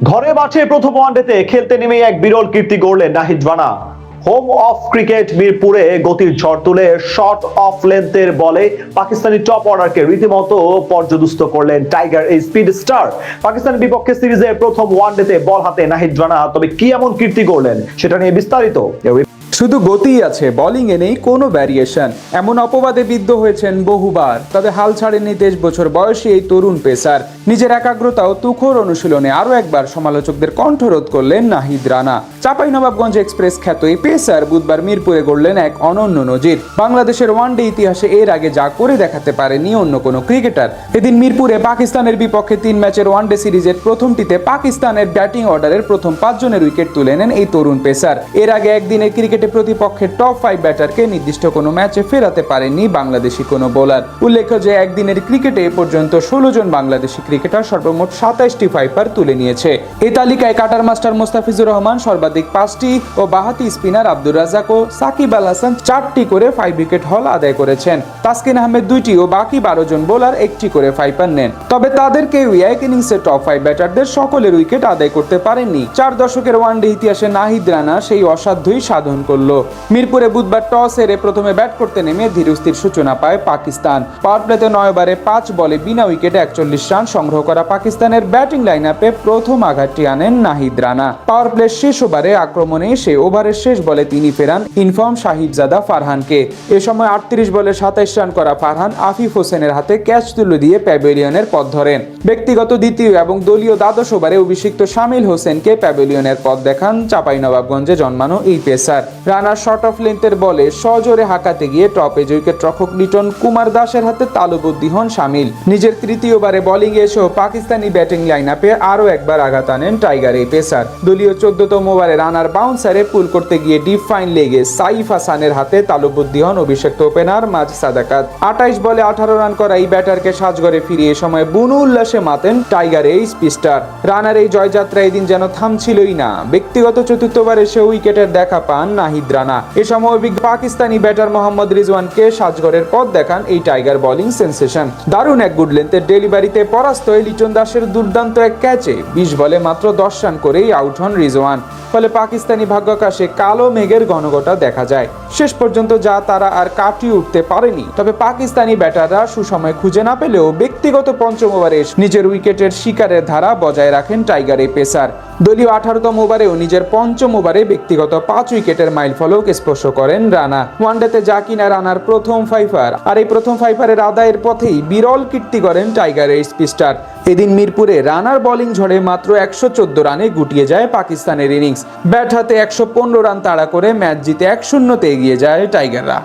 ঘরে মাঠে প্রথম ওয়ানডেতে খেলতে নেমে এক বিরল কীর্তি গড়লেন Nahid Rana. Home of cricket মিরপুরে গতির ঝড় তুলে শর্ট অফ লেন্থের বলে পাকিস্তানি টপ অর্ডারকে রীতিমতো পর্যদুস্ত করলেন টাইগার এই স্পিড স্টার। পাকিস্তানের বিপক্ষে সিরিজের প্রথম ওয়ানডেতে বল হাতে নাহিদ রানা তবে কি এমন কীর্তি গড়লেন সেটা নিয়ে বিস্তারিত। শুধু গতিই আছে, বোলিং এ নেই কোনো ভ্যারিয়েশন, এমন অপবাদে বিদ্ধ হয়েছেন বহুবার। তবে হাল ছাড়েননি 23 বছর বয়সী এই তরুণ পেসার। নিজের একাগ্রতা ও তুখোড় অনুশীলনে আরও একবার সমালোচকদের কণ্ঠরোধ করলেন নাহিদ রানা। চাঁপাইনবাবগঞ্জ এক্সপ্রেস খ্যাত এই পেসার বুধবার মিরপুরে গড়লেন এক অনন্য নজির। বাংলাদেশের ওয়ানডে ইতিহাসে এর আগে যা করে দেখাতে পারেনি অন্য কোনো ক্রিকেটার। এদিন মিরপুরে পাকিস্তানের বিপক্ষে 3 ম্যাচের ওয়ানডে সিরিজের প্রথমটিতে পাকিস্তানের ব্যাটিং অর্ডারের প্রথম 5 জনের উইকেট তুলে নেন এই তরুণ পেসার। এর আগে একদিনের ক্রিকেটে প্রতিপক্ষের টপ 5 ব্যাটারকে নির্দিষ্ট কোনো ম্যাচে ফেরাতে পারেননি বাংলাদেশি কোনো বোলার। উল্লেখ্য যে একদিনের ক্রিকেটে এ পর্যন্ত 16 জন বাংলাদেশি ক্রিকেটার সর্বমোট 27টি ফাইপার তুলে নিয়েছে। এই তালিকায় কাটার মাস্টার মোস্তাফিজুর রহমান সর্বাধিক 5টি ও বাহাতি স্পিনার আব্দুর রাজ্জাক ও সাকিব আল হাসান 4টি করে 5 উইকেট হল আদায় করেছেন। তাসকিন আহমেদ 2টি ও বাকি 12 জন বোলার 1টি করে ফাইপার নেন। তবে তাদের কেউই এক ইনিংসে টপ 5 ব্যাটারদের সকলের উইকেট আদায় করতে পারেননি। 4 দশকের ওয়ানডে ইতিহাসে নাহিদ রানা সেই অসাধ্যই সাধন করলো। মিরপুরে বুধবার টস হেরে প্রথমে ব্যাট করতে নেমে ধীরস্থির সূচনা পায় পাকিস্তান। পাওয়ার প্লেতে 9 ওভারে 5 বলে বিনা উইকেটে 41 রান সংগ্রহ করা পাকিস্তানের ব্যাটিং লাইনআপে প্রথম আঘাতটি আনেন নাহিদ রানা। পাওয়ার প্লের শেষ ওভারে আক্রমণে এসে ওভারের শেষ বলে তিনি ফেরান ইনফর্ম সাহিবজাদা ফারহানকে। এ সময় 38 বলে 27 রান করা ফারহান আফিফ হোসেনের হাতে ক্যাচ তুলে দিয়ে প্যাভিলিয়নের পথ ধরেন। ব্যক্তিগত দ্বিতীয় এবং দলীয় দ্বাদশ ওভারে অভিষিক্ত শামিল হোসেনকে প্যাভিলিয়নের পথ দেখান চাঁপাইনবাবগঞ্জে জন্মানো এই পেসার। রানার শর্ট অফ লেন্থের বলে সজোরে হাঁকাতে গিয়ে টপে উইকেট রক্ষক লিটন কুমার দাসের হাতে তালুবদ্দি হন শামিল। নিজের তৃতীয় বারে বোলিং এসেও পাকিস্তানি ব্যাটিং লাইনআপে আরও একবার আঘাত আনেন টাইগার এই পেসার। দলীয় 14তম ওভারে রানার বাউন্সারে পুল করতে গিয়ে ডিপ ফাইন লেগে সাইফ হাসানের হাতে তালুবদ্দি হন অভিষেক্ত ওপেনার মাঝ সাদাকাত। 28 বলে 18 রান করা এই ব্যাটারকে সাজঘরে ফিরিয়ে সময় বুনো উল্লাসে মাতেন টাইগার এই স্পিস্টার। রানার এই জয়যাত্রা এদিন যেন থামছিলই না। ব্যক্তিগত চতুর্থবারে সে উইকেটের দেখা পান নাহিদ রানা। এ সময় অভিজ্ঞ পাকিস্তানি ব্যাটার মোহাম্মদ রিজওয়ানকে সাজঘরের পথ দেখান এই টাইগার বোলিং সেন্সেশন। দারুণ এক গুড লেন্থের ডেলিভারিতে পরাস্ত হয়ে লিটন দাসের দুর্দান্ত এক ক্যাচে 20 বলে মাত্র 10 রান করেই আউট হন রিজওয়ান। ফলে পাকিস্তানি ভাগ্যাকাশে কালো মেঘের ঘনঘটা দেখা যায়। শেষ পর্যন্ত যা তারা আর কাটিয়ে উঠতে পারেনি। তবে পাকিস্তানি ব্যাটাররা সুসময় খুঁজে না পেলেও ব্যক্তিগত পঞ্চম ওভারে নিজের উইকেটের শিকারের ধারা বজায় রাখেন টাইগার এই পেসার। দলীয় 18তম ওভারেও নিজের পঞ্চম ওভারে ব্যক্তিগত 5 উইকেটের মাইলফলক স্পর্শ করেন রানা। ওয়ানডেতে যা কিনা রানার প্রথম ফাইফার, আর এই প্রথম ফাইফারের আদায়ের পথেই বিরল কীর্তি করেন টাইগার এই স্পিস্টার। এদিন মিরপুরে রানার বোলিং ঝড়ে মাত্র 114 রানে গুটিয়ে যায় পাকিস্তানের ইনিংস। ব্যাট হাতে 115 রান তাড়া করে ম্যাচ জিতে 1-0 এগিয়ে যায় টাইগাররা।